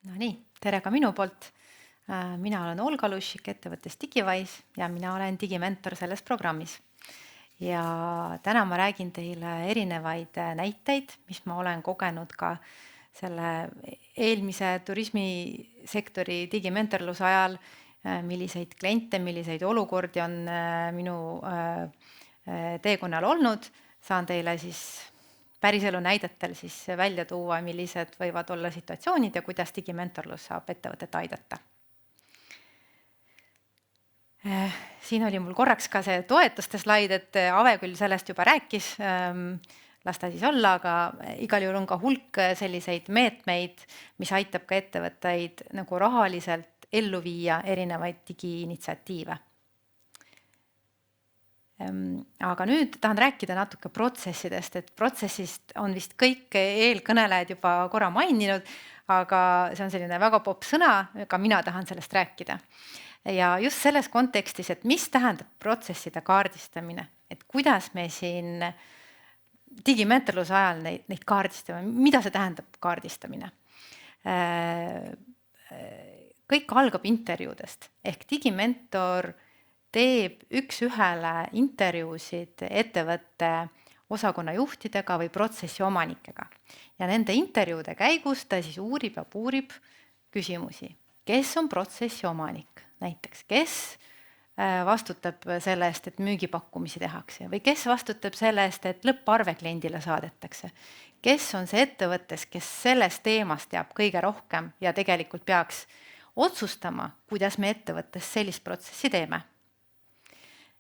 No nii, tere ka minu poolt. Mina olen Olga Lušik ettevõttest Digivise ja mina olen digimentor selles programmis. Ja täna ma räägin teile erinevaid näiteid, mis ma olen kogenud ka selle eelmise turismisektori digimentorluse ajal, milliseid kliente, milliseid olukordi on minu teekonnal olnud. Saan teile siis päriselu näidetel siis välja tuua, millised võivad olla situatsioonid ja kuidas digimentorlus saab ettevõtet aidata. Siin oli mul korraks ka see toetuste slaid, et Ave küll sellest juba rääkis, las ta siis olla, aga igal juhul on ka hulk selliseid meetmeid, mis aitab ka ettevõtteid nagu rahaliselt ellu viia erinevaid digiinitsiatiive. Aga nüüd tahan rääkida natuke protsessidest, et protsessist on vist kõik eelkõnelejad juba korra maininud, aga see on selline väga popp sõna, ka mina tahan sellest rääkida. Ja just selles kontekstis, et mis tähendab protsesside kaardistamine, et kuidas me siin digimentorluse ajal neid kaardistame, mida see tähendab kaardistamine. Kõik algab intervjuudest, ehk digimentor teeb üks-ühele intervjuusid ettevõtte osakonna juhtidega või protsessi omanikega. Ja nende intervjuude käigus ta siis uurib küsimusi. Kes on protsessi omanik? Näiteks, kes vastutab selle eest, et müügipakkumisi tehakse või kes vastutab selle eest, et lõpparve kliendile saadetakse? Kes on see ettevõttes, kes sellest teemast teab kõige rohkem ja tegelikult peaks otsustama, kuidas me ettevõttes sellist protsessi teeme?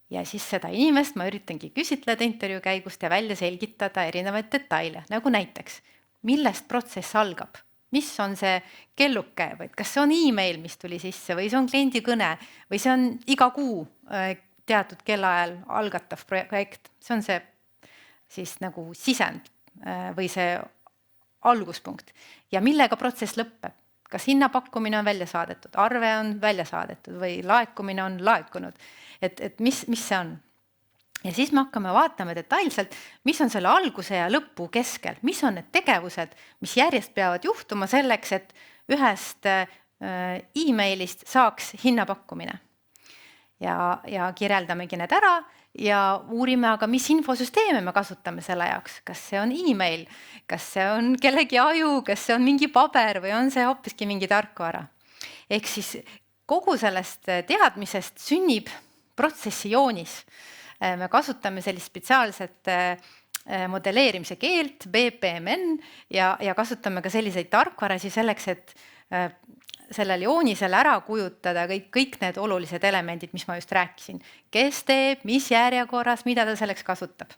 Ja siis seda inimest ma üritangi küsitleda intervjuu käigust ja välja selgitada erinevaid detaile, nagu näiteks, millest protsess algab, mis on see kelluke või kas see on email, mis tuli sisse või see on kliendi kõne või see on iga kuu teatud kellaajal algatav projekt. See on see siis nagu sisend või see alguspunkt ja millega protsess lõpeb. Kas hinnapakkumine on välja saadetud, arve on välja saadetud või laekumine on laekunud, et mis see on. Ja siis me hakkame vaatama detailselt, mis on selle alguse ja lõpu keskel, mis on need tegevused, mis järjest peavad juhtuma selleks, et ühest emailist saaks hinnapakkumine. Ja kirjeldamegi need ära ja uurime, aga mis infosüsteeme me kasutame selle jaoks. Kas see on email, kas see on kellegi aju, kas see on mingi paber või on see hoopiski mingi tarkvara. Ehk siis kogu sellest teadmisest sünnib protsessi joonis. Me kasutame sellist spetsiaalset modelleerimise keelt, BPMN, ja kasutame ka selliseid tarkvarasi selleks, et sellel joonisel ära kujutada kõik need olulised elemendid, mis ma just rääkisin. Kes teeb, mis järjekorras, mida ta selleks kasutab.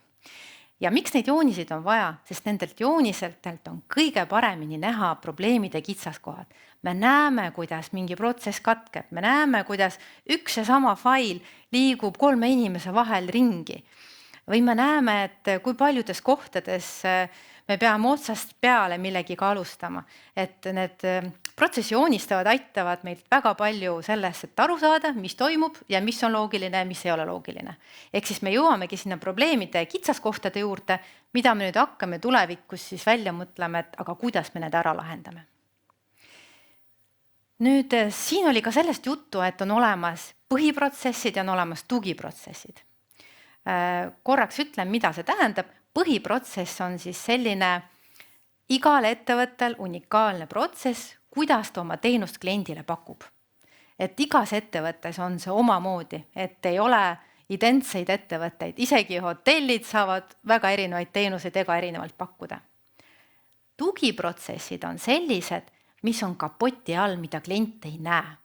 Ja miks neid jooniseid on vaja? Sest nendelt jooniseltelt on kõige paremini näha probleemide kitsaskohad. Me näeme, kuidas mingi protsess katkeb. Me näeme, kuidas üks ja sama fail liigub 3 inimese vahel ringi. Või me näeme, et kui paljudes kohtades me peame otsast peale millegiga alustama. Et need protsessi joonistavad aitavad meilt väga palju sellest, et aru saada, mis toimub ja mis on loogiline ja mis ei ole loogiline. Ehk siis me jõuamegi sinna probleemide kitsaskohtade juurde, mida me nüüd hakkame tulevikus siis välja mõtlema, et aga kuidas me need ära lahendame. Nüüd siin oli ka sellest juttu, et on olemas põhiprotsessid ja on olemas tugiprotsessid. Korraks ütlen, mida see tähendab. Põhiprotsess on siis selline igal ettevõttel unikaalne protsess, kuidas ta oma teenust kliendile pakub. Et igas ettevõttes on see omamoodi, et ei ole identseid ettevõtteid. Isegi hotellid saavad väga erinevaid teenuseid ega erinevalt pakkuda. Tugiprotsessid on sellised, mis on kapoti all, mida klient ei näe.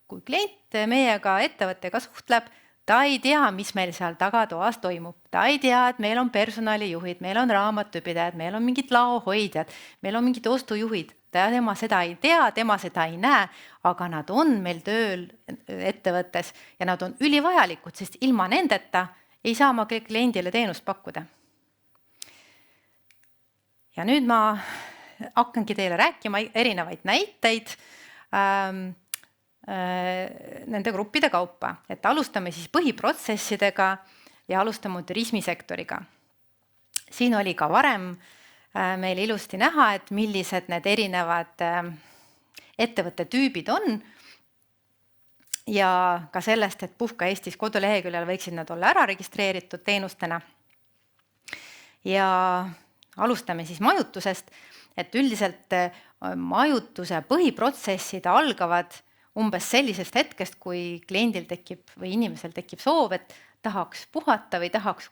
Kui klient meiega ettevõttega suhtleb, ta ei tea, mis meil seal tagatoas toimub. Ta ei tea, et meil on personalijuhid, meil on raamatupidajad, meil on mingid laohoidjad, meil on mingid ostujuhid. Tema seda ei tea, tema seda ei näe, aga nad on meil tööl ettevõttes ja nad on ülivajalikud, sest ilma nendeta ei saa ma kliendile teenust pakkuda. Ja nüüd ma hakkangi teile rääkima erinevaid näiteid nende gruppide kaupa. Et alustame siis põhiprotsessidega ja alustame turismisektoriga. Siin oli ka varem meil ilusti näha, et millised need erinevad ettevõtte tüübid on ja ka sellest, et Puhka Eestis koduleheküljel võiksid nad olla ära registreeritud teenustena. Ja alustame siis majutusest, et üldiselt majutuse põhiprotsessid algavad umbes sellisest hetkest, kui kliendil tekib või inimesel tekib soov, et tahaks puhata või tahaks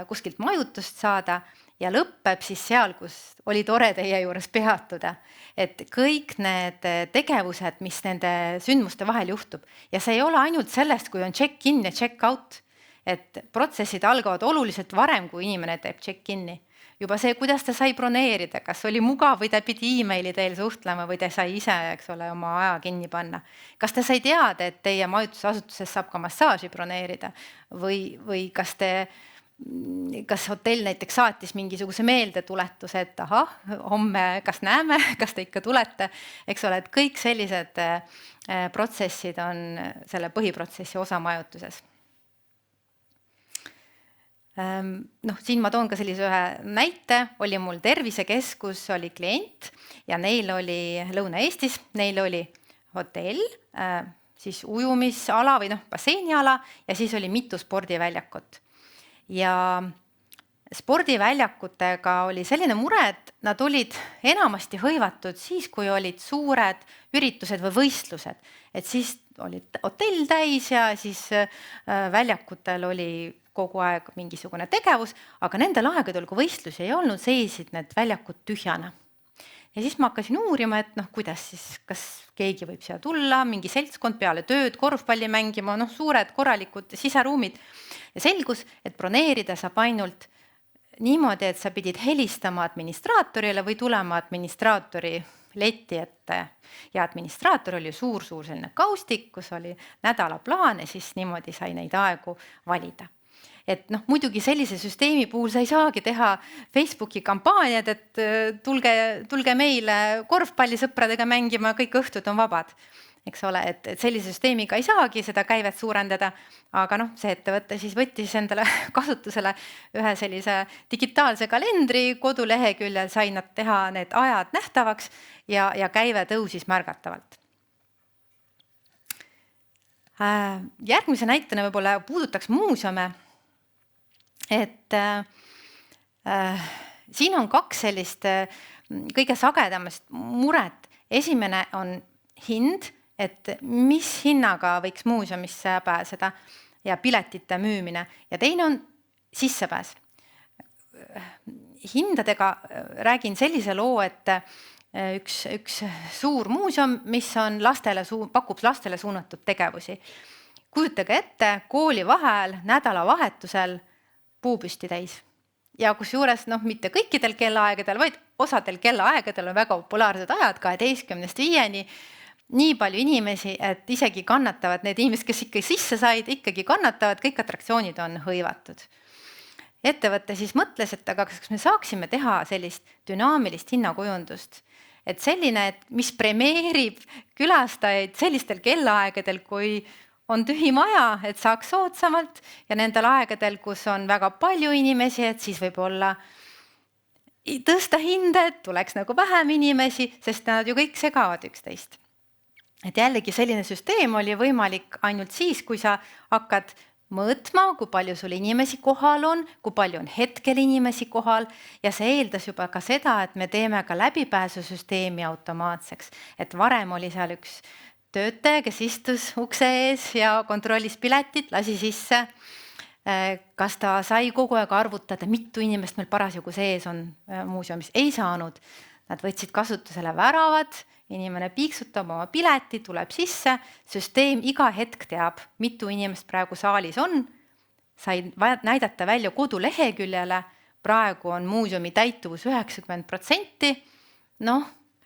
kuskilt majutust saada ja lõpeb siis seal, kus oli tore teie juures peatuda. Et kõik need tegevused, mis nende sündmuste vahel juhtub ja see ei ole ainult sellest, kui on check-in ja check-out, et protsessid algavad oluliselt varem, kui inimene teeb check-in'i. Juba see, kuidas ta sai broneerida, kas oli mugav või ta pidi e-maili teel suhtlema või ta sai ise, eks ole, oma aja kinni panna. Kas ta sai teada, et teie majutusasutuses saab ka massaaži broneerida või kas hotell näiteks saatis mingisuguse meeldetuletuse, et ahah, homme kas näeme, kas te ikka tulete, eks ole, et kõik sellised protsessid on selle põhiprotsessi osa majutuses. Siin ma toon ka sellise ühe näite, oli mul tervisekeskus, oli klient ja neil oli Lõuna-Eestis, neil oli hotell, siis ujumisala või basseiniala ja siis oli mitu spordiväljakut. Ja spordiväljakutega oli selline mure, et nad olid enamasti hõivatud siis, kui olid suured üritused või võistlused. Et siis oli hotell täis ja siis väljakutel oli kogu aeg mingisugune tegevus, aga nendel aegadel, kui võistlusi ei olnud, seisid need väljakud tühjana. Ja siis ma hakkasin uurima, et kuidas siis, kas keegi võib siia tulla, mingi seltskond peale tööd, korvpalli mängima, suured korralikud siseruumid. Ja selgus, et broneerida saab ainult niimoodi, et sa pidid helistama administraatorile või tulema administraatori leti ette. Ja administraator oli suur selline kaustik, kus oli nädalaplaan ja siis niimoodi sai neid aegu valida. Et muidugi sellise süsteemi puhul sa ei saagi teha Facebooki kampaaniad, et tulge meile korvpallisõpradega mängima, kõik õhtud on vabad. Eks ole, et sellise süsteemiga ei saagi seda käivet suurendada, aga see ettevõte siis võttis endale kasutusele ühe sellise digitaalse kalendri koduleheküljel, sai nad teha need ajad nähtavaks ja käive tõusis märgatavalt. Järgmise näitena võib-olla puudutaks muuseume. Et siin on kaks sellist kõige sagedamast muret. Esimene on hind, et mis hinnaga võiks muuseumisse pääseda ja piletite müümine. Ja teine on sissepääs. Hindadega räägin sellise loo, et üks suur muuseum, mis on pakub lastele suunatud tegevusi. Kujutage ette, kooli vahel, nädalavahetusel puupüsti täis. Ja kus juures mitte kõikidel kellaaegadel, vaid osadel kellaaegadel on väga populaarsed ajad 12–5, nii palju inimesi, et isegi kannatavad need inimesed, kes ikka sisse said, ikkagi kannatavad, kõik atraktsioonid on hõivatud. Ettevõte siis mõtles, et aga kas me saaksime teha sellist dünaamilist hinnakujundust, et selline, mis premeerib külastajaid sellistel kellaaegadel, kui on tühi maja, et saaks soodsamalt ja nendel aegadel, kus on väga palju inimesi, et siis võib-olla tõsta hinde, et tuleks vähem inimesi, sest nad ju kõik segavad üksteist. Et jällegi selline süsteem oli võimalik ainult siis, kui sa hakkad mõõtma, kui palju sul inimesi kohal on, kui palju on hetkel inimesi kohal ja see eeldas juba ka seda, et me teeme ka läbipääsusüsteemi automaatseks, et varem oli seal üks töötaja, kes istus ukse ees ja kontrollis piletit, lasi sisse. Kas ta sai kogu aeg arvutada, mitu inimest meil parasjagu sees on muuseumis? Ei saanud. Nad võtsid kasutusele väravad, inimene piiksutab oma pileti, tuleb sisse, süsteem iga hetk teab, mitu inimest praegu saalis on. Sai näidata välja koduleheküljele, praegu on muuseumi täituvus 90%.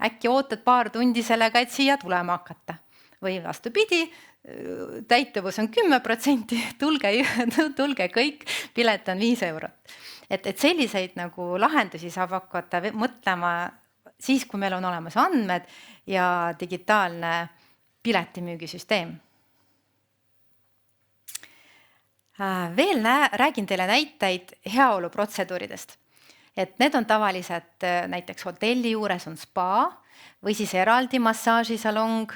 Äkki ootad paar tundi sellega, et siia tulema hakata. Või vastupidi, täituvus on 10%, tulge kõik, pilet on 5 eurot. Et selliseid lahendusi saab hakata mõtlema siis, kui meil on olemas andmed ja digitaalne piletimüügisüsteem. Veel räägin teile näiteid heaoluprotseduuridest. Et need on tavaliselt näiteks hotelli juures on spa, või siis eraldi massaažisalong,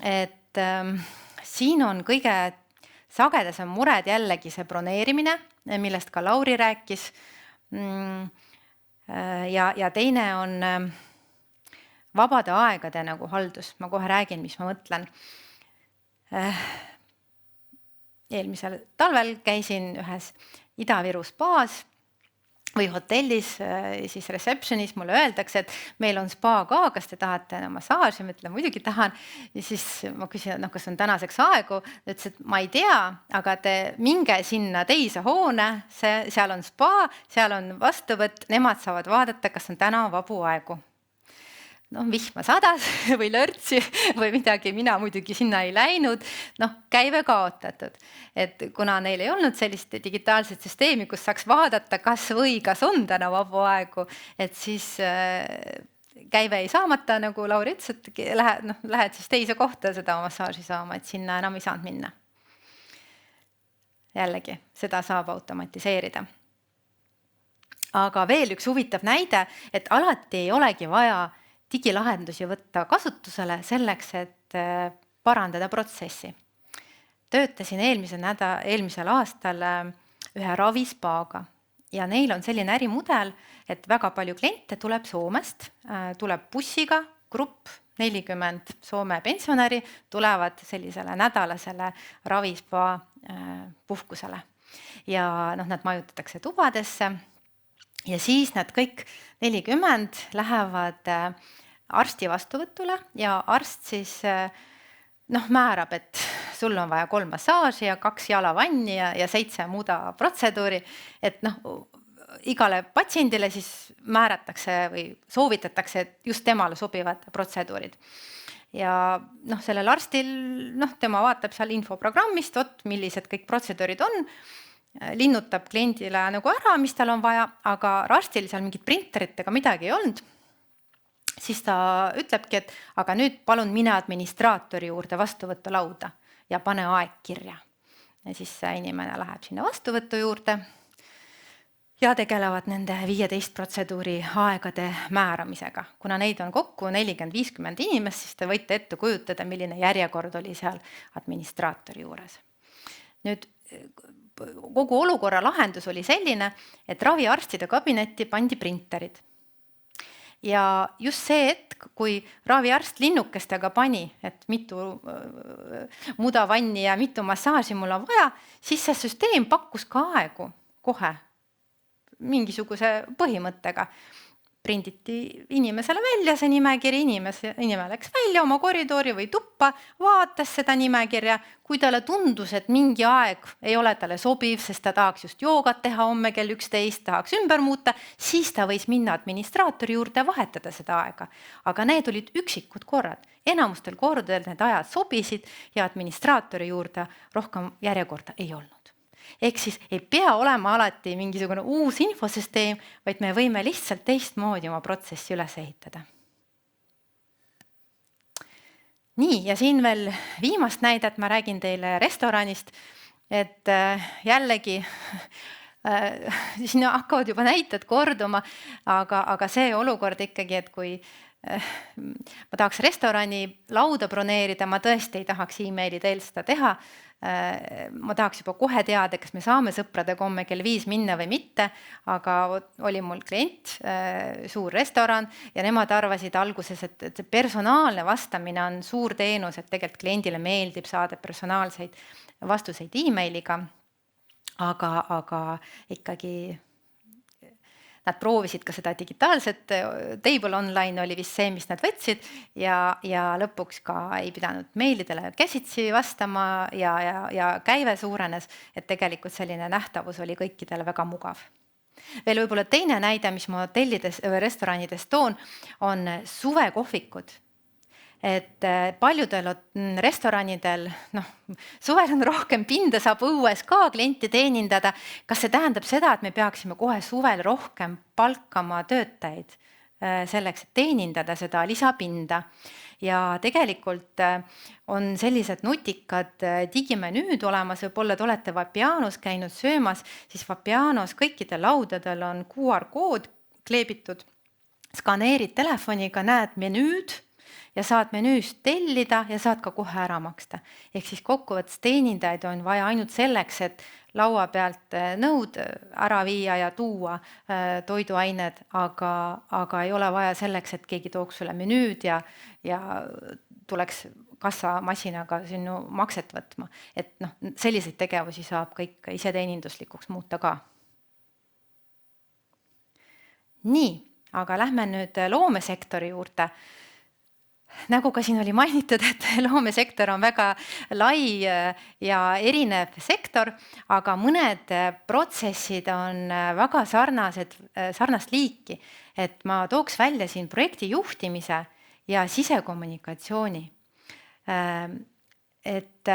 et siin on kõige sagedasem mured jällegi see broneerimine, millest ka Lauri rääkis. Ja teine on vabade aegade nagu haldus. Ma kohe räägin, mis ma mõtlen. Eelmisel talvel käisin ühes Ida-Viru spaas või hotellis, siis receptionis mulle öeldakse, et meil on spa ka, kas te tahate massaaži? Ma ütlen, muidugi tahan. Ja siis ma küsin, kas on tänaseks aegu. Ta ütles, et ma ei tea, aga te minge sinna teise hoone, seal on spa, seal on vastuvõtt, nemad saavad vaadata, kas on täna vabu aegu. Vihma sadas või lörtsi või midagi, mina muidugi sinna ei läinud, käive kaotatud. Et kuna neil ei olnud sellist digitaalset süsteemi, kus saaks vaadata, kas on täna vabu aegu, et siis käive ei saamata, nagu Lauri ütles, et lähed siis teise kohta seda massaaži saama, et sinna enam ei saanud minna. Jällegi, seda saab automatiseerida. Aga veel üks huvitav näide, et alati ei olegi vaja digilahendusi võtta kasutusele selleks, et parandada protsessi. Töötasin eelmisel aastal ühe ravispaaga ja neil on selline ärimudel, et väga palju kliente tuleb Soomest, tuleb bussiga, grupp 40 Soome pensionäri tulevad sellisele nädalasele ravispaa puhkusele. Ja nad majutatakse tubadesse ja siis nad kõik 40 lähevad arsti vastuvõtule ja arst siis määrab, et sul on vaja 3 massaaži ja 2 jalavanni ja 7 muuda protseduuri, et igale patsiendile siis määratakse või soovitatakse, et just temale sobivad protseduurid. Ja sellel arstil, tema vaatab seal infoprogrammist, millised kõik protseduurid on, linnutab kliendile nagu ära, mis tal on vaja, aga arstil seal mingit printeritega midagi ei olnud. Siis ta ütlebki, et aga nüüd palun mine administraatori juurde vastuvõtulauda ja pane aeg kirja. Ja siis inimene läheb sinna vastuvõtu juurde ja tegelevad nende 15 protseduuri aegade määramisega. Kuna neid on kokku 40-50 inimest, siis te võite ette kujutada, milline järjekord oli seal administraatori juures. Nüüd kogu olukorra lahendus oli selline, et raviarstide kabinetti pandi printerid. Ja just see hetk, kui raviarst linnukestega pani, et mitu mudavanni ja mitu massaaži mul on vaja, siis see süsteem pakkus ka aegu kohe mingisuguse põhimõttega. Prinditi inimesele välja see nimekiri, inimene läks välja oma koridori või tuppa, vaatas seda nimekirja, kui talle tundus, et mingi aeg ei ole talle sobiv, sest ta tahaks just joogat teha homme kell 11, tahaks ümber muuta, siis ta võis minna administraatori juurde vahetada seda aega. Aga need olid üksikud korrad. Enamustel kordadel need ajad sobisid ja administraatori juurde rohkem järjekorda ei olnud. Ehk siis ei pea olema alati mingisugune uus infosüsteem, vaid me võime lihtsalt teistmoodi oma protsessi üles ehitada. Nii, ja siin veel viimast näidet, ma räägin teile restoranist, et jällegi siin hakkavad juba näited korduma, aga see olukord ikkagi, et kui ma tahaks restorani lauda broneerida, ma tõesti ei tahaks emaili teel seda teha. Ma tahaks juba kohe teada, kas me saame sõpradega homme kell 5 minna või mitte, aga oli mul klient, suur restoran ja nemad arvasid alguses, et personaalne vastamine on suur teenus, et tegelikult kliendile meeldib saada personaalseid vastuseid emailiga, aga ikkagi nad proovisid ka seda digitaalset, Table Online oli vist see, mis nad võtsid ja lõpuks ka ei pidanud meilidele käsitsi vastama ja käive suurenes, et tegelikult selline nähtavus oli kõikidele väga mugav. Veel võib-olla teine näide, mis ma hotellides või restoranides toon, on suvekohvikud. Et paljudel restoranidel, suvel on rohkem pinda, saab õues ka klienti teenindada. Kas see tähendab seda, et me peaksime kohe suvel rohkem palkama töötajaid selleks, et teenindada seda lisapinda? Ja tegelikult on sellised nutikad digimenüüd olemas, võib-olla te olete Vapianos käinud söömas, siis Vapianos kõikidel laudadel on QR-kood kleebitud. skaneerid telefoniga, näed menüüd ja saad menüüst tellida ja saad ka kohe ära maksta. Ehk siis kokkuvõttes teenindajaid on vaja ainult selleks, et laua pealt nõud ära viia ja tuua toiduained, aga ei ole vaja selleks, et keegi tooks sulle menüüd ja tuleks kassamasinaga sinu makset võtma. Et selliseid tegevusi saab kõik iseteeninduslikuks muuta ka. Nii, aga lähme nüüd loomesektori juurde. Nagu ka siin oli mainitud, et loomesektor on väga lai ja erinev sektor, aga mõned protsessid on väga sarnast liiki. Et ma tooks välja siin projekti juhtimise ja sisekommunikatsiooni. Et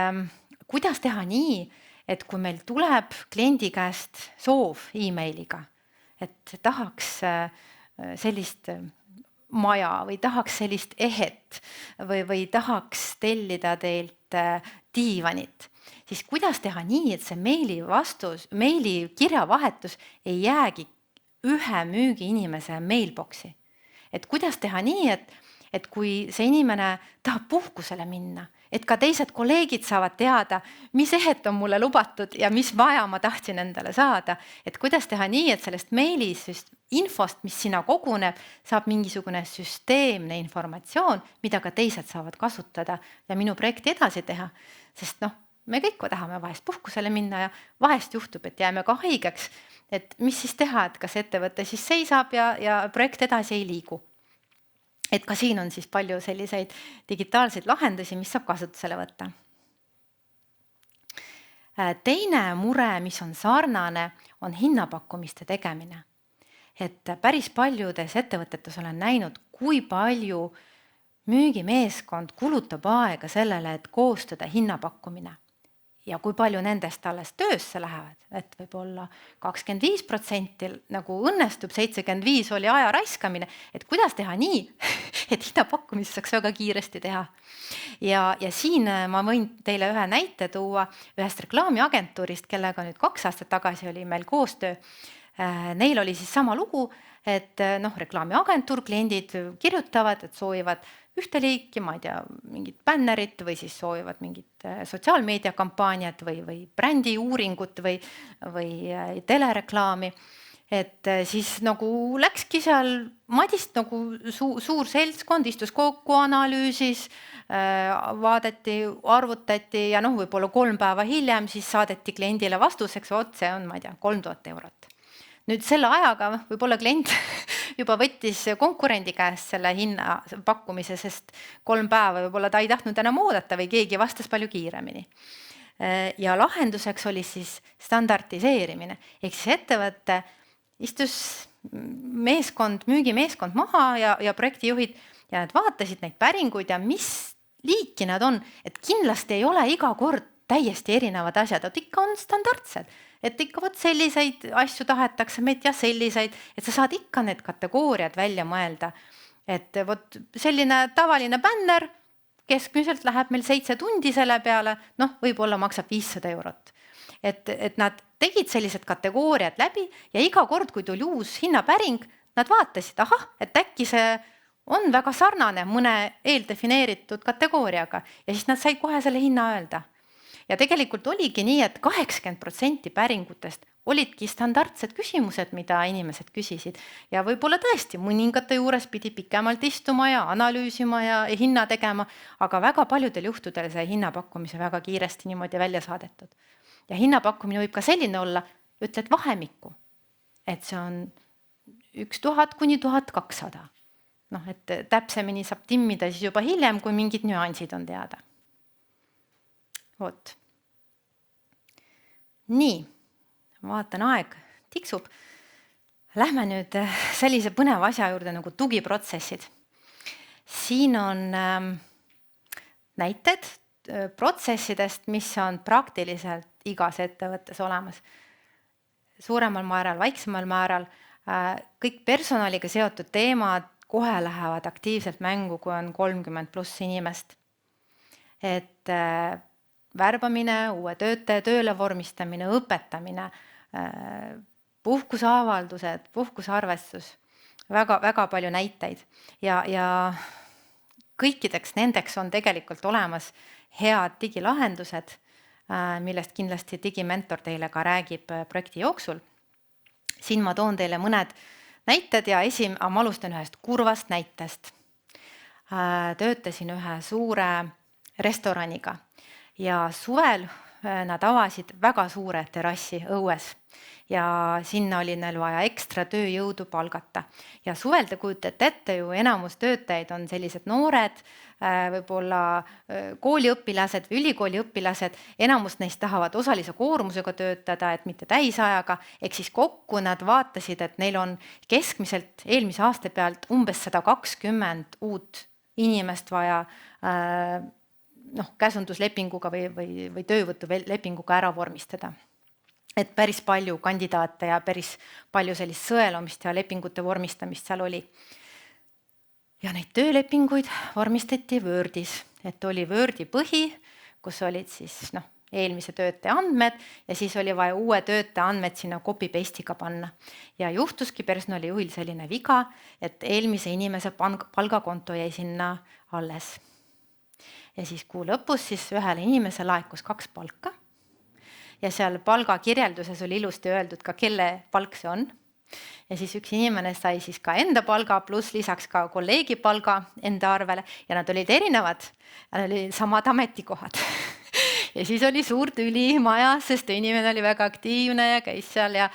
kuidas teha nii, et kui meil tuleb kliendi käest soov e-mailiga, et tahaks sellist maja või tahaks sellist ehet või tahaks tellida teilt diivanit, siis kuidas teha nii, et see meili kirjavahetus ei jäägi ühe müügiinimese mailboxi. Et kuidas teha nii, et kui see inimene tahab puhkusele minna, et ka teised kolleegid saavad teada, mis ehet on mulle lubatud ja mis maja ma tahtsin endale saada. Et kuidas teha nii, et sellest meilis infost, mis sinna koguneb, saab mingisugune süsteemne informatsioon, mida ka teised saavad kasutada ja minu projekti edasi teha. Sest me kõik tahame vahest puhkusele minna ja vahest juhtub, et jääme ka haigeks. Et mis siis teha, et kas ettevõte siis seisab ja projekt edasi ei liigu. Et ka siin on siis palju selliseid digitaalseid lahendusi, mis saab kasutusele võtta. Teine mure, mis on sarnane, on hinnapakkumiste tegemine. Et päris paljudes ettevõtetes olen näinud, kui palju müügimeeskond kulutab aega sellele, et koostada hinnapakkumine. Ja kui palju nendest alles töösse lähevad, et võib-olla 25% nagu õnnestub, 75% oli aja raiskamine, et kuidas teha nii, et hinnapakkumist saaks väga kiiresti teha. Ja siin ma võin teile ühe näite tuua ühest reklaamiagentuurist, kellega nüüd 2 aastat tagasi oli meil koostöö. Neil oli siis sama lugu, et reklaamiagentuur, kliendid kirjutavad, et soovivad ühte liiki, ma ei tea, mingit bännerit või siis soovivad mingit sotsiaalmeediakampaaniat või brändi uuringut või telereklaami. Et siis nagu läkski seal Madist nagu suur seltskond, istus kokku, analüüsis, vaadati, arvutati ja võib-olla 3 päeva hiljem siis saadeti kliendile vastuseks, see on, ma ei tea, 3000 eurot. Nüüd selle ajaga võib-olla klient juba võttis konkurendi käest selle hinna pakkumise, sest 3 päeva võib-olla ta ei tahtnud enam oodata või keegi vastas palju kiiremini. Ja lahenduseks oli siis standardiseerimine. Ehk siis ettevõtte istus müügimeeskond maha ja projektijuhid ja nad vaatasid neid päringuid ja mis liiki nad on, et kindlasti ei ole iga kord täiesti erinevad asjad, et ikka on standardsed. Et ikka selliseid asju tahetakse meid ja selliseid, et sa saad ikka need kategooriad välja mõelda. Et selline tavaline bänner keskmiselt läheb meil 7 tundi selle peale, võib-olla maksab 500 eurot. Et nad tegid sellised kategooriad läbi ja iga kord, kui tuli uus hinnapäring, nad vaatasid, et äkki see on väga sarnane mõne eeldefineeritud kategooriaga ja siis nad said kohe selle hinna öelda. Ja tegelikult oligi nii, et 80% päringutest olidki standardsed küsimused, mida inimesed küsisid. Ja võib-olla tõesti mõningate juures pidi pikemalt istuma ja analüüsima ja hinna tegema, aga väga paljudel juhtudel see hinnapakkumise väga kiiresti niimoodi välja saadetud. Ja hinnapakkumine võib ka selline olla, ütled vahemikku, et see on 1000 kuni 1200. Et täpsemini saab timmida siis juba hiljem, kui mingid nüansid on teada. Vot. Nii, vaatan aeg tiksub. Lähme nüüd sellise põneva asja juurde nagu tugiprotsessid. Siin on näited protsessidest, mis on praktiliselt igas ettevõttes olemas. Suuremal määral, väiksemal määral, kõik personaliga seotud teemad kohe lähevad aktiivselt mängu, kui on 30+ inimest. Et värbamine, uue töötaja tööle vormistamine, õpetamine, puhkuseavaldused, puhkusearvestus, väga palju näiteid ja kõikideks nendeks on tegelikult olemas head digilahendused, millest kindlasti digimentor teile ka räägib projekti jooksul. Siin ma toon teile mõned näited ja ma alustan ühest kurvast näitest. Töötasin ühe suure restoraniga ja suvel nad avasid väga suure terrassi õues ja sinna oli neil vaja ekstra tööjõudu palgata. Ja suvel te kujutate ette ju enamus töötajaid on sellised noored, võib-olla kooliõpilased või ülikooliõpilased, enamus neist tahavad osalise koormusega töötada, et mitte täisajaga, ehk siis kokku nad vaatasid, et neil on keskmiselt eelmise aasta pealt umbes 120 uut inimest vaja käsunduslepinguga või töövõtulepinguga ära vormistada. Et päris palju kandidaate ja päris palju sellist sõelumist ja lepingute vormistamist seal oli. Ja neid töölepinguid vormistati Wordis, et oli Wordi põhi, kus olid siis eelmise töötaja andmed ja siis oli vaja uue töötaja andmed sinna copy-paste'iga panna. Ja juhtuski personalijuhil selline viga, et eelmise inimese palgakonto jäi sinna alles. Ja siis kuu lõpus siis ühele inimese laekus 2 palka ja seal palgakirjelduses oli ilusti öeldud ka, kelle palk see on. Ja siis üks inimene sai siis ka enda palga pluss lisaks ka kolleegi palga enda arvele ja nad olid erinevad, nad olid samad ametikohad. Ja siis oli suur tüli majas, sest inimene oli väga aktiivne ja käis seal ja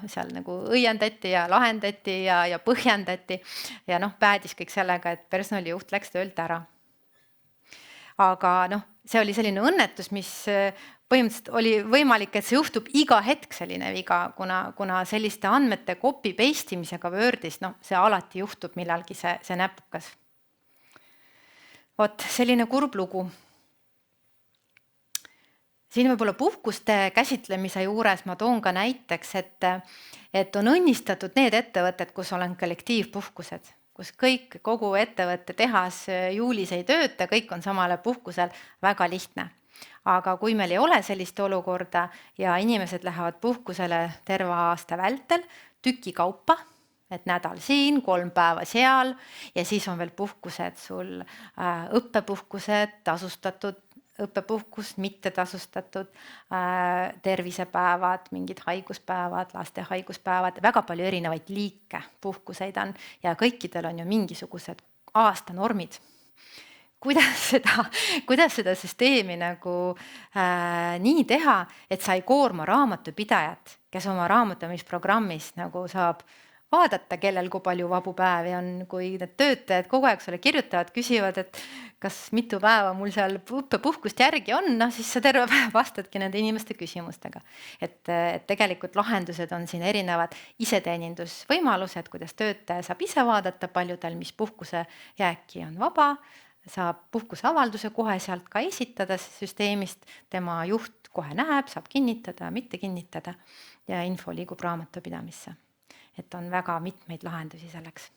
seal nagu õiendati ja lahendati ja põhjendati ja päädis kõik sellega, et personalijuht läks töölt ära. Aga see oli selline õnnetus, mis põhimõtteliselt oli võimalik, et see juhtub iga hetk selline viga, kuna selliste andmete copy-paste imisega Wordis, see alati juhtub millalgi see näpukas. Vot selline kurb lugu. Siin võib-olla puhkuste käsitlemise juures ma toon ka näiteks, et on õnnistatud need ettevõtted, kus olen kollektiivpuhkused, kus kogu ettevõtte tehas juulis ei tööta, kõik on samale puhkusel, väga lihtne. Aga kui meil ei ole sellist olukorda ja inimesed lähevad puhkusele terve aasta vältel, tüki kaupa, et nädal siin, 3 päeva seal ja siis on veel puhkused sul õppepuhkused, tasustatud õppepuhkus, mitte tasustatud tervisepäevad, mingid haiguspäevad, laste haiguspäevad, väga palju erinevaid liike puhkuseid on ja kõikidel on ju mingisugused aastanormid. Kuidas seda süsteemi nii teha, et sa ei koorma raamatupidajat, kes oma raamatamisprogrammis saab vaadata, kellel kui palju vabu päevi on, kui need töötajad kogu aeg sulle kirjutavad, küsivad, et kas mitu päeva mul seal õppepuhkust järgi on, siis sa terve päev vastadki nende inimeste küsimustega. Et tegelikult lahendused on siin erinevad iseteenindusvõimalused, kuidas töötaja saab ise vaadata, paljudel, mis puhkuse jääki on vaba, saab puhkuseavalduse kohe sealt ka esitada süsteemist, tema juht kohe näeb, saab kinnitada, mitte kinnitada ja info liigub raamatupidamisse. Et on väga mitmeid lahendusi selleks.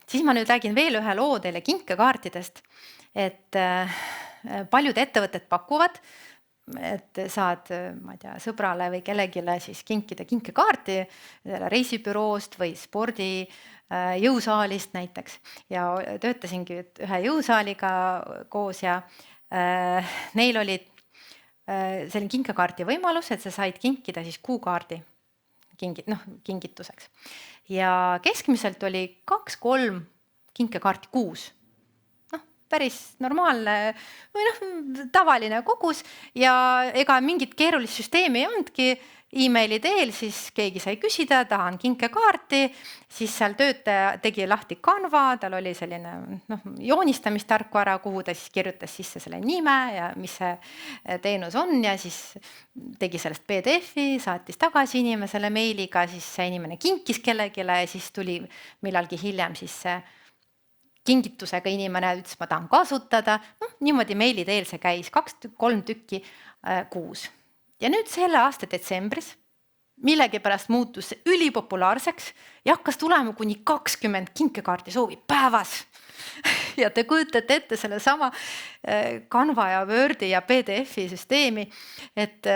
Siis ma nüüd räägin veel ühe loo teile kinkekaartidest, et paljud ettevõtted pakuvad, et saad, ma ei tea, sõbrale või kellegile siis kinkida kinkekaarti reisibüroost või spordi jõusaalist näiteks. Ja töötasingi ühe jõusaaliga koos ja neil olid selline kinkekaarti võimalus, et sa said kinkida siis kuukaardi kingituseks. Ja keskmiselt oli 2-3 kinkekaarti kuus. Päris normaalne või tavaline kogus ja ega mingit keerulist süsteemi ei olnudki. E-maili teel siis keegi sai küsida, tahan kinkekaarti, siis seal töötaja tegi lahti Canva, tal oli selline joonistamistarkvara, kuhu ta siis kirjutas sisse selle nime ja mis see teenus on ja siis tegi sellest PDF-i, saatis tagasi inimesele meiliga, siis see inimene kinkis kellegile ja siis tuli millalgi hiljem siis see kingitusega inimene ütles, ma tahan kasutada. Niimoodi meili teel see käis 2-3 tükki kuus. Ja nüüd selle aasta detsembris millegipärast muutus see ülipopulaarseks ja hakkas tulema kuni 20 kinkekaardi soovi päevas. Ja te kujutate ette selle sama Canva ja Wordi ja PDF-i süsteemi, et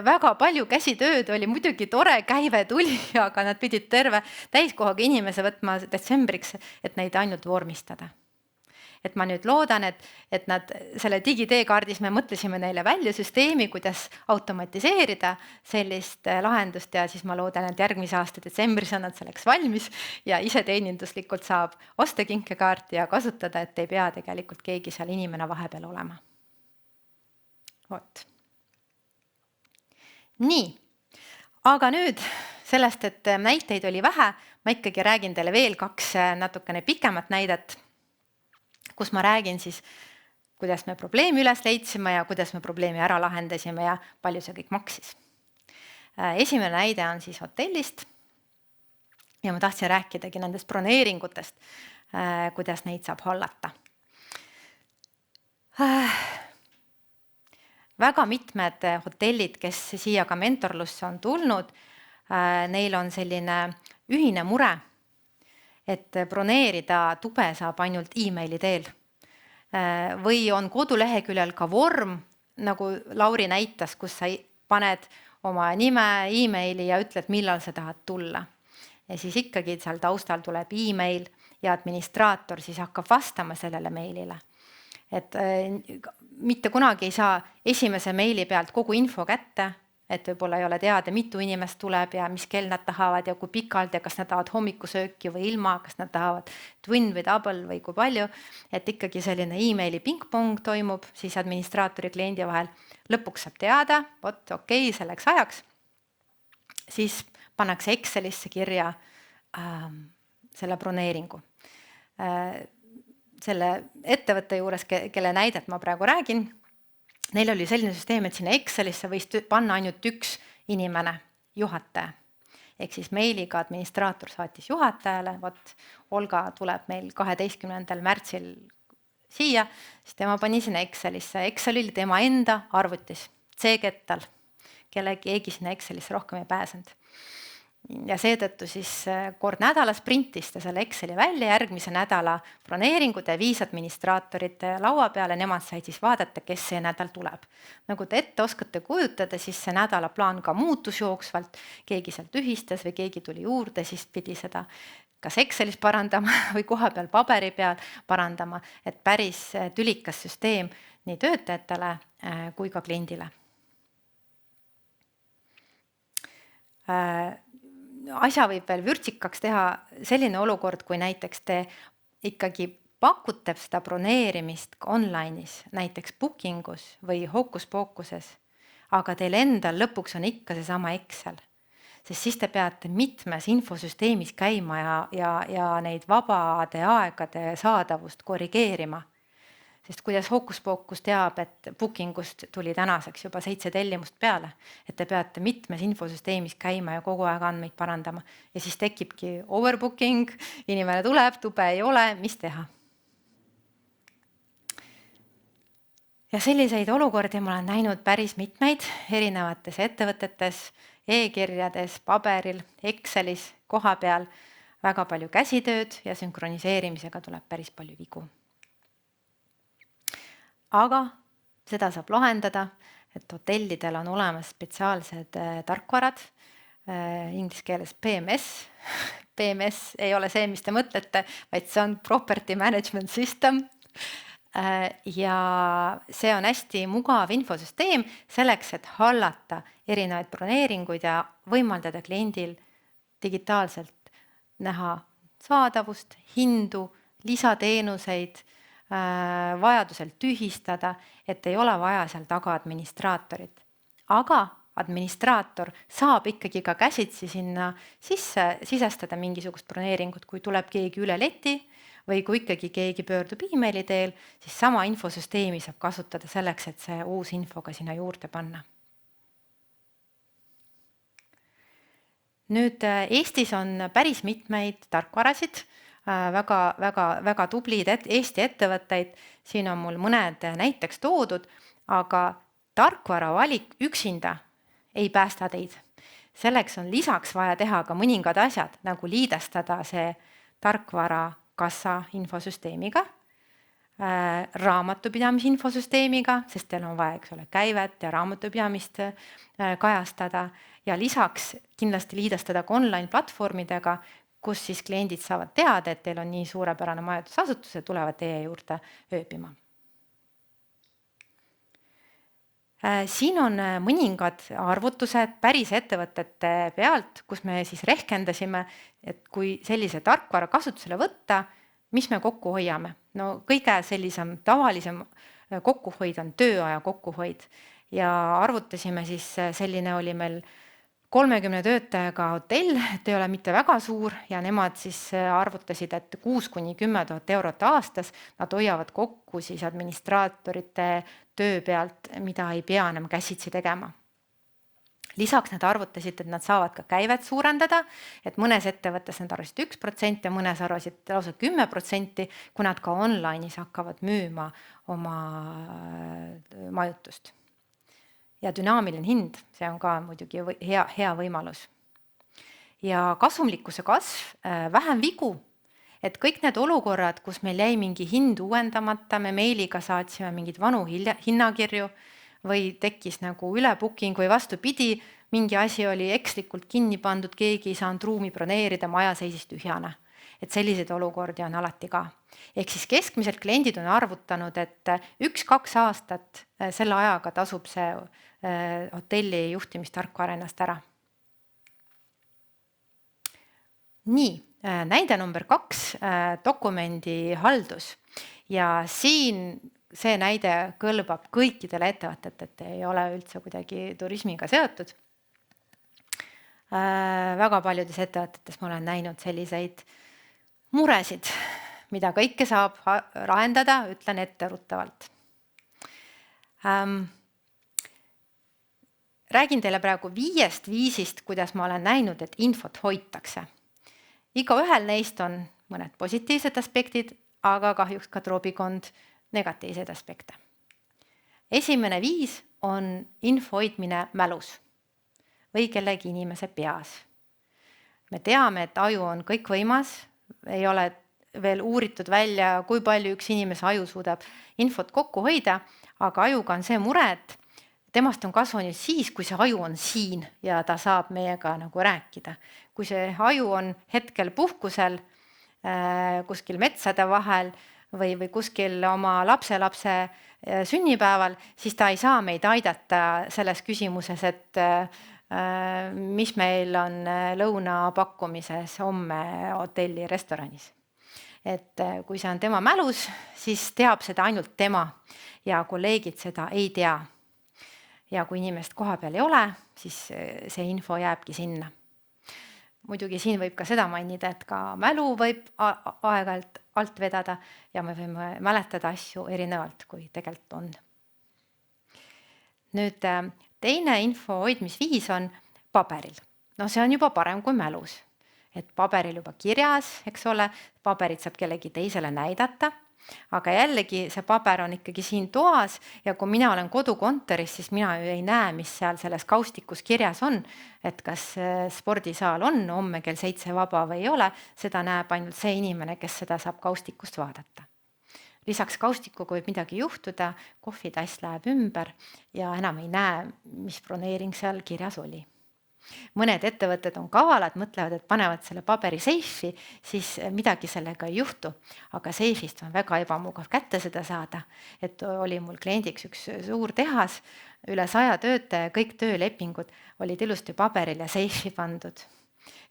väga palju käsitööd oli, muidugi tore käive tuli, aga nad pidid terve täiskohaga inimese võtma detsembriks, et neid ainult vormistada. Et ma nüüd loodan, et nad selle digiteekaardis me mõtlesime neile välja süsteemi, kuidas automatiseerida sellist lahendust ja siis ma loodan, et järgmise aasta detsembris on nad selleks valmis ja ise teeninduslikult saab osta kinkekaarti ja kasutada, et ei pea tegelikult keegi seal inimene vahepeal olema. Vot. Nii, aga nüüd sellest, et näiteid oli vähe, ma ikkagi räägin teile veel 2 natukene pikemat näidet, kus ma räägin siis, kuidas me probleemi üles leidsime ja kuidas me probleemi ära lahendasime ja palju see kõik maksis. Esimene näide on siis hotellist ja ma tahtsin rääkidagi nendest broneeringutest, kuidas neid saab hallata. Väga mitmed hotellid, kes siia ka mentorlusse on tulnud, neil on selline ühine mure, et broneerida tube saab ainult e-maili teel. Või on koduleheküljel ka vorm, nagu Lauri näitas, kus sa paned oma nime, e-maili ja ütled, millal sa tahad tulla. Ja siis ikkagi seal taustal tuleb e-mail ja administraator siis hakkab vastama sellele meilile. Et mitte kunagi ei saa esimese meili pealt kogu info kätte, et võib-olla ei ole teada, mitu inimest tuleb ja mis kell nad tahavad ja kui pikalt ja kas nad tahavad hommikusööki või ilma, kas nad tahavad twin või double või kui palju. Et ikkagi selline e-maili pingpong toimub siis administraatori kliendi vahel. Lõpuks saab teada, vot okei, selleks ajaks. Siis pannakse Excelisse kirja selle broneeringu. Selle ettevõtte juures, kelle näidet ma praegu räägin, neil oli selline süsteem, et sinna Excelisse võis panna ainult üks inimene, juhataja. Ehk siis meiliga administraator saatis juhatajale, vot Olga tuleb meil 12. märtsil siia, siis tema pani sinna Excelisse. Excel oli tema enda arvutis, C-kettal, kelle keegi sinna Excelisse rohkem ei pääsenud. Ja seetõttu siis kord nädalas printis ta selle Exceli välja, järgmise nädala broneeringud ja 5 administraatorit laua peale, nemad said siis vaadata, kes see nädal tuleb. Nagu te ette oskate kujutada, siis see nädala plaan ka muutus jooksvalt, keegi sealt ühistas või keegi tuli juurde, siis pidi seda kas Excelis parandama või koha peal paberi peal parandama, et päris tülikas süsteem nii töötajatele kui ka kliendile. Asja võib veel vürtsikaks teha selline olukord, kui näiteks te ikkagi pakute seda broneerimist online'is, näiteks Bookingus või Hocus-Pocuses, aga teil endal lõpuks on ikka seesama Excel, sest siis te peate mitmes infosüsteemis käima ja neid vabade aegade saadavust korrigeerima. Sest kuidas Hocus-Pocus teab, et Bookingust tuli tänaseks juba 7 tellimust peale, et te peate mitmes infosüsteemis käima ja kogu aeg andmeid parandama. Ja siis tekibki overbooking, inimene tuleb, tube ei ole, mis teha? Ja selliseid olukordi ma olen näinud päris mitmeid erinevates ettevõtetes, e-kirjades, paberil, Excelis, koha peal, väga palju käsitööd ja sünkroniseerimisega tuleb päris palju vigu. Aga seda saab lahendada, et hotellidel on olemas spetsiaalsed tarkvarad, inglise keeles PMS. PMS ei ole see, mis te mõtlete, vaid see on Property Management System. Ja see on hästi mugav infosüsteem selleks, et hallata erinevaid broneeringuid ja võimaldada kliendil digitaalselt näha saadavust, hindu, lisateenuseid, vajadusel tühistada, et ei ole vaja seal taga administraatorit. Aga administraator saab ikkagi ka käsitsi sinna sisestada mingisugust broneeringut, kui tuleb keegi üle leti või kui ikkagi keegi pöördub e-maili teel, siis sama infosüsteemi saab kasutada selleks, et see uus info ka sinna juurde panna. Nüüd Eestis on päris mitmeid tarkvarasid, väga tublid Eesti ettevõtteid, siin on mul mõned näiteks toodud, aga tarkvara valik üksinda ei päästa teid. Selleks on lisaks vaja teha ka mõningad asjad, nagu liidestada see tarkvara kassa infosüsteemiga, raamatupidamise infosüsteemiga, sest teil on vaja, eks ole, käivet ja raamatupidamist kajastada ja lisaks kindlasti liidestada ka online platvormidega, kus siis kliendid saavad teada, et teil on nii suurepärane majutusasutus ja tulevad teie juurde ööbima. Siin on mõningad arvutused päris ettevõtete pealt, kus me siis rehkendasime, et kui sellise tarkvara kasutusele võtta, mis me kokku hoiame. No kõige sellisem tavalisem kokkuhoid on tööaja kokkuhoid ja arvutasime siis, selline oli meil 30 töötajaga hotell, et ei ole mitte väga suur ja nemad siis arvutasid, et 6 kuni 10 000 eurot aastas nad hoiavad kokku siis administraatorite töö pealt, mida ei pea enam käsitsi tegema. Lisaks nad arvutasid, et nad saavad ka käivet suurendada, et mõnes ettevõttes nad arvasid 1% ja mõnes arvasid lausa 10%, kui nad ka online'is hakkavad müüma oma majutust. Ja dünaamiline hind, see on ka muidugi hea võimalus. Ja kasumlikkuse kasv, vähem vigu, et kõik need olukorrad, kus meil jäi mingi hind uuendamata, me meiliga saatsime mingid vanu hinnakirju või tekkis nagu ülebooking või vastupidi, mingi asi oli ekslikult kinni pandud, keegi ei saanud ruumi broneerida, maja seisis tühjane. Et selliseid olukordi on alati ka. Ehk siis keskmiselt kliendid on arvutanud, et 1-2 aastat selle ajaga tasub see hotelli juhtimistarkvara ennast ära. Nii, näide number 2, dokumendi haldus. Ja siin see näide kõlbab kõikidele ettevõtet, et ei ole üldse kuidagi turismiga seotud. Väga paljudes ettevõtetes ma olen näinud selliseid muresid, mida kõike saab lahendada, ütlen etteruttavalt. Räägin teile praegu 5 viisist, kuidas ma olen näinud, et infot hoitakse. Igaühel neist on mõned positiivsed aspektid, aga kahjuks ka trobikond negatiivseid aspekte. Esimene viis on info hoidmine mälus või kellegi inimese peas. Me teame, et aju on kõikvõimas, ei ole veel uuritud välja, kui palju üks inimese aju suudab infot kokku hoida, aga ajuga on see mure, et temast on kasu siis, kui see aju on siin ja ta saab meiega nagu rääkida. Kui see aju on hetkel puhkusel kuskil metsade vahel või kuskil oma lapselapse sünnipäeval, siis ta ei saa meid aidata selles küsimuses, et mis meil on lõuna pakkumises homme hotelli restoranis. Et kui see on tema mälus, siis teab seda ainult tema ja kolleegid seda ei tea. Ja kui inimest koha peal ei ole, siis see info jääbki sinna. Muidugi siin võib ka seda mainida, et ka mälu võib aeg-ajalt alt vedada ja me võime mäletada asju erinevalt, kui tegelikult on. Nüüd teine info hoidmisviis on paberil. No see on juba parem kui mälus. Et paberil juba kirjas, eks ole, paberit saab kellegi teisele näidata, aga jällegi see paber on ikkagi siin toas ja kui mina olen kodukontoris, siis mina ju ei näe, mis seal selles kaustikus kirjas on, et kas spordisaal on homme kell 7 vaba või ei ole, seda näeb ainult see inimene, kes seda saab kaustikust vaadata. Lisaks kaustikuga võib midagi juhtuda, kohvitass läheb ümber ja enam ei näe, mis broneering seal kirjas oli. Mõned ettevõtted on kavalad, mõtlevad, et panevad selle paberi seifi, siis midagi sellega ei juhtu. Aga seifist on väga ebamugav kätte seda saada. Et oli mul kliendiks üks suur tehas, üle 100 töötaja, kõik töölepingud olid ilusti paberil ja seifi pandud.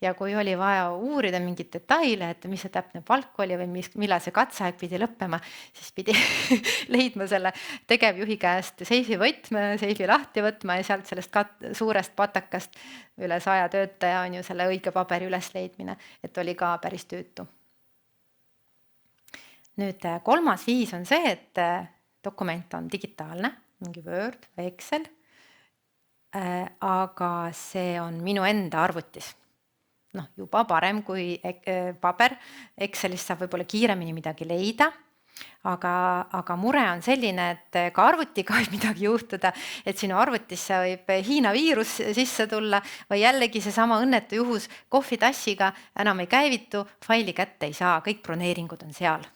Ja kui oli vaja uurida mingit detaile, et mis see täpne palk oli või millal see katseaeg pidi lõppema, siis pidi leidma selle tegevjuhi käest seifi võtme, seifi lahti võtma ja sealt sellest suurest patakast üle 100 töötaja on ju selle õige paberi üles leidmine, et oli ka päris tüütu. Nüüd 3. viis on see, et dokument on digitaalne, mingi Word või Excel, aga see on minu enda arvutis. Juba parem kui paber. Excelist saab võib-olla kiiremini midagi leida, Aga mure on selline, et ka arvutiga võib midagi juhtuda, et sinu arvutisse võib Hiina viirus sisse tulla või jällegi seesama õnnetu juhus kohvitassiga enam ei käivitu, faili kätte ei saa, kõik broneeringud on seal.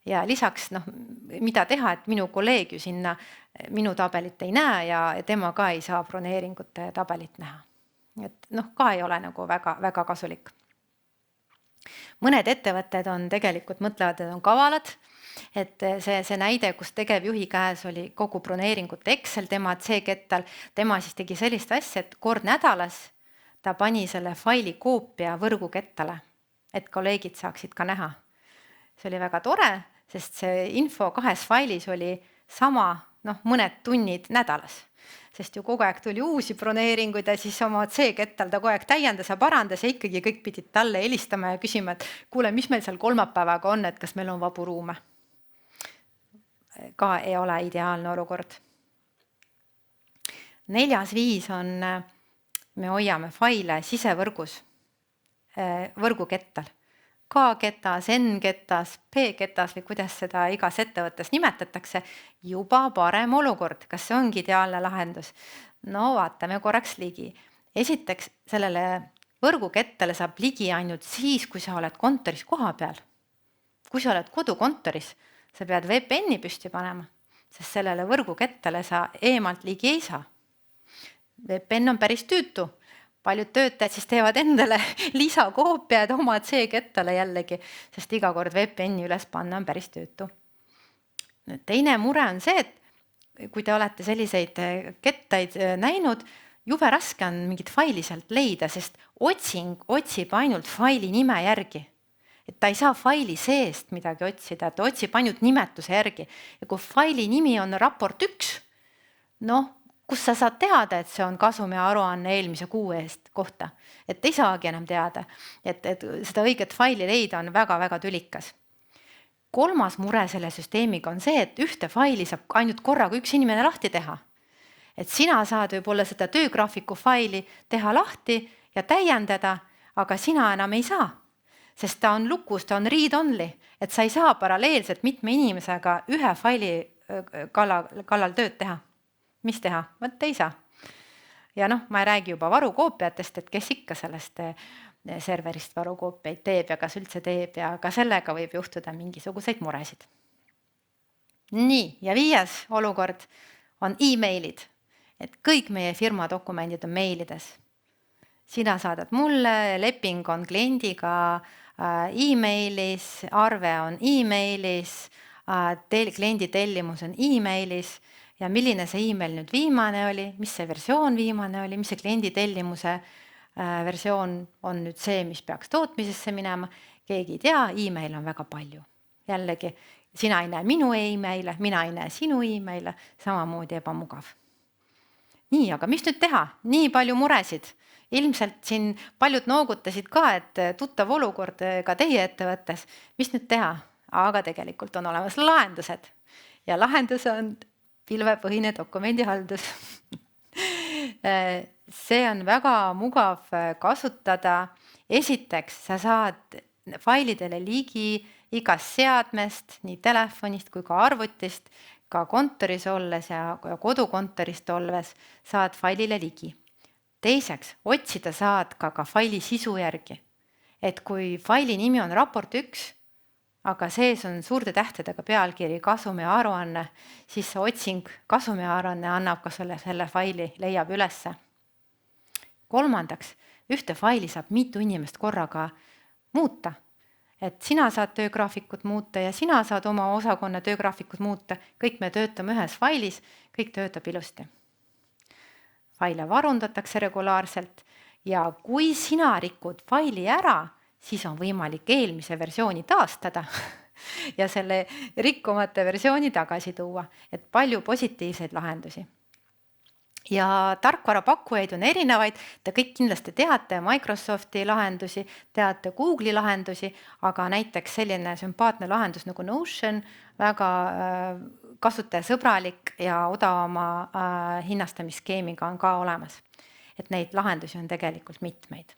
Ja lisaks, mida teha, et minu kolleeg ju sinna minu tabelit ei näe ja tema ka ei saa broneeringute tabelit näha. Et ka ei ole nagu väga, väga kasulik. Mõned ettevõtted on tegelikult mõtlevad, et on kavalad, et see näide, kus tegevjuhi käes oli kogu broneeringute Excel, tema C-kettal, tema siis tegi sellist asja, et kord nädalas ta pani selle faili koopia võrgukettale, et kolleegid saaksid ka näha. See oli väga tore, sest see info 2 failis oli sama mõned tunnid nädalas. Sest ju kogu aeg tuli uusi broneeringuid ja siis oma C-kettal ta kogu aeg täiendas ja parandas ja ikkagi kõik pidid talle helistama ja küsima, et kuule, mis meil seal kolmapäevaga on, et kas meil on vabu ruume. Ka ei ole ideaalne olukord. 4. viis on, me hoiame faile sisevõrgus, võrgukettal. K-ketas, N-ketas, P-ketas või kuidas seda igas ettevõttes nimetatakse, juba parem olukord. Kas see ongi ideaalne lahendus? Vaatame korraks ligi. Esiteks, sellele võrgukettale saab ligi ainult siis, kui sa oled kontoris koha peal. Kui sa oled kodukontoris, sa pead VPN-i püsti panema, sest sellele võrgukettale sa eemalt ligi ei saa. VPN on päris tüütu. Paljud töötajad siis teevad endale lisakoopiad oma C-kettale jällegi, sest iga kord VPN-i üles panna on päris tüütu. Teine mure on see, et kui te olete selliseid kettaid näinud, jube raske on mingit faili sealt leida, sest otsing otsib ainult faili nime järgi. Et ta ei saa faili seest midagi otsida, ta otsib ainult nimetuse järgi. Ja kui faili nimi on raport 1, kus sa saad teada, et see on kasumi aruanne eelmise kuu eest kohta. Et ei saagi enam teada, et seda õiget faili leida on väga-väga tülikas. 3. mure selle süsteemiga on see, et ühte faili saab ainult korraga üks inimene lahti teha. Et sina saad võib-olla seda töögraafiku faili teha lahti ja täiendada, aga sina enam ei saa. Sest ta on lukus, ta on read-only, et sa ei saa paralleelselt mitme inimesega ühe faili kallal tööd teha. Mis teha? Võt ei saa. Ja ma ei räägi juba varukoopiatest, et kes ikka sellest serverist varukoopiaid teeb ja kas üldse teeb ja ka sellega võib juhtuda mingisuguseid muresid. Nii, ja 5. olukord on e-mailid, et kõik meie firma dokumendid on meilides. Sina saadad mulle, leping on kliendiga e-mailis, arve on e-mailis, kliendi tellimus on e-mailis ja milline see e-mail nüüd viimane oli, mis see versioon viimane oli, mis see kliendi tellimuse versioon on nüüd see, mis peaks tootmisesse minema. Keegi ei tea, e-mail on väga palju. Jällegi, sina ei näe minu e-maile, mina ei näe sinu e-maile, samamoodi ebamugav. Nii, aga mis nüüd teha? Nii palju muresid. Ilmselt siin paljud noogutasid ka, et tuttav olukord ka teie ettevõttes. Mis nüüd teha? Aga tegelikult on olemas lahendused. Ja lahendus on pilvepõhine dokumendihaldus. See on väga mugav kasutada. Esiteks, sa saad failidele ligi igast seadmest, nii telefonist kui ka arvutist, ka kontoris olles ja kodukontorist olles saad failile ligi. Teiseks, otsida saad ka faili sisu järgi. Et kui faili nimi on raport 1, aga sees on suurte tähtedega pealkiri kasumi aruanne, siis see otsing kasumi aruanne annab ka selle faili leiab ülesse. 3. ühte faili saab mitu inimest korraga muuta. Et sina saad töögraafikut muuta ja sina saad oma osakonna töögraafikut muuta. Kõik me töötame ühes failis, kõik töötab ilusti. Faile varundatakse regulaarselt ja kui sina rikud faili ära, siis on võimalik eelmise versiooni taastada ja selle rikkumata versiooni tagasi tuua, et palju positiivseid lahendusi. Ja tarkvarapakkujaid on erinevaid, te kõik kindlasti teate Microsofti lahendusi, teate Google'i lahendusi, aga näiteks selline sümpaatne lahendus nagu Notion, väga kasutajasõbralik ja odavama hinnastamisskeemiga on ka olemas. Et neid lahendusi on tegelikult mitmeid.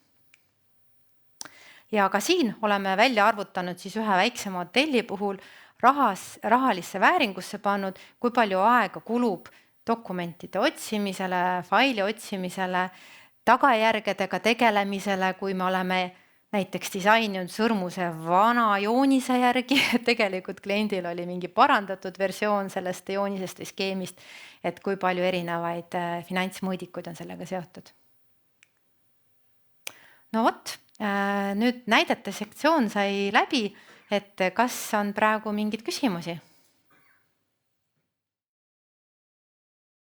Ja ka siin oleme välja arvutanud siis ühe väiksema hotelli puhul rahalisse vääringusse pannud, kui palju aega kulub dokumentide otsimisele, faili otsimisele, tagajärgedega tegelemisele, kui me oleme näiteks disaininud sõrmuse vana joonise järgi, tegelikult kliendil oli mingi parandatud versioon sellest joonisest või skeemist, et kui palju erinevaid finantsmõõdikuid on sellega seotud. No vot, nüüd näidete sektsioon sai läbi, et kas on praegu mingeid küsimusi?